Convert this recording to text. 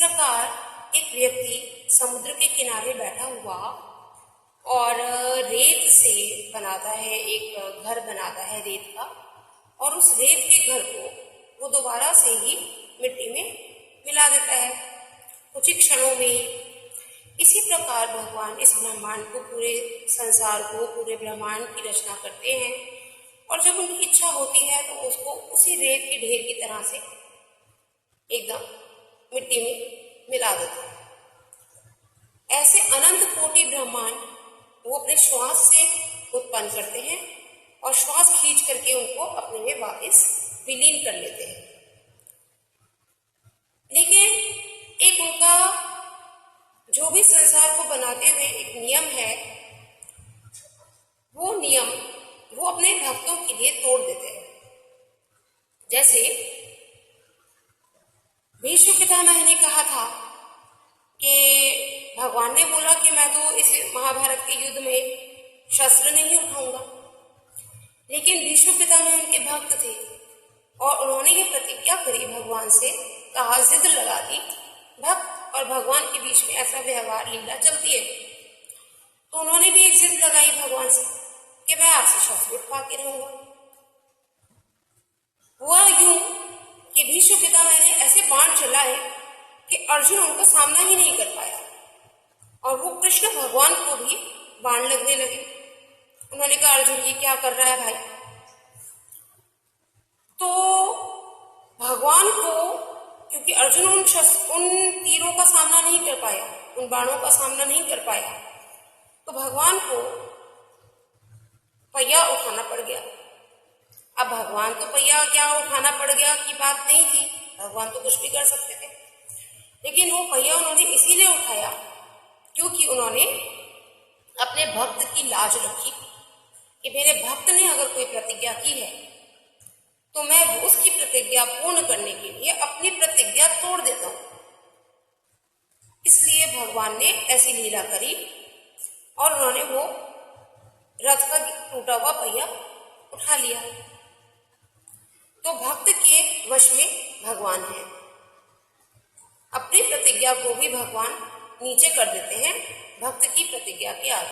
प्रकार एक व्यक्ति समुद्र के किनारे बैठा हुआ और रेत से बनाता है, एक घर बनाता है रेत का, और उस रेत के घर को वो दोबारा से ही मिट्टी में मिला देता है कुछ ही क्षणों में। इसी प्रकार भगवान इस ब्रह्मांड को, पूरे संसार को, पूरे ब्रह्मांड की रचना करते हैं, और जब उनकी इच्छा होती है तो उसको उसी रेत के ढेर की तरह से एकदम मिट्टी में मिला देते हैं। ऐसे अनंत कोटि ब्रह्मांड वो अपने श्वास से उत्पन्न करते हैं और श्वास खींच करके उनको अपने में वापस विलीन कर लेते हैं। लेकिन एक उनका जो भी संसार को बनाते हुए एक नियम है, वो नियम वो अपने भक्तों के लिए तोड़ देते हैं। जैसे भीष्म पितामह ने कहा था कि भगवान ने बोला कि मैं तो इस महाभारत के युद्ध में शस्त्र नहीं उठाऊंगा, लेकिन भीष्म पितामह उनके भक्त थे और उन्होंने ये प्रतिज्ञा करी भगवान से, कहा, जिद लगा दी। भक्त और भगवान के बीच में ऐसा व्यवहार लीला चलती है, तो उन्होंने भी एक जिद लगाई भगवान से कि मैं आपसे शस्त्र उठवा के रहूंगा। हुआ यूं कि भीष्म पितामह ने ऐसे बाण चलाए कि अर्जुन उनका सामना ही नहीं कर पाया, और वो कृष्ण भगवान को भी बाण लगने लगे। उन्होंने कहा, अर्जुन ये क्या कर रहा है भाई? तो भगवान को, क्योंकि अर्जुन उन तीरों का सामना नहीं कर पाया, उन बाणों का सामना नहीं कर पाया, तो भगवान को पहिया उठाना पड़ गया। अब भगवान तो पहिया क्या उठाना पड़ गया की बात नहीं थी, भगवान तो कुछ भी कर सकते थे, लेकिन वो पहिया उन्होंने इसीलिए उठाया क्योंकि उन्होंने अपने भक्त की लाज रखी कि मेरे भक्त ने अगर कोई प्रतिज्ञा की है तो मैं उसकी प्रतिज्ञा पूर्ण करने के लिए अपनी प्रतिज्ञा तोड़ देता हूं। इसलिए भगवान ने ऐसी लीला करी और उन्होंने वो रथ का टूटा हुआ पहिया उठा लिया। तो भक्त के वश में भगवान है, अपनी प्रतिज्ञा को भी भगवान नीचे कर देते हैं भक्त की प्रतिज्ञा के आगे।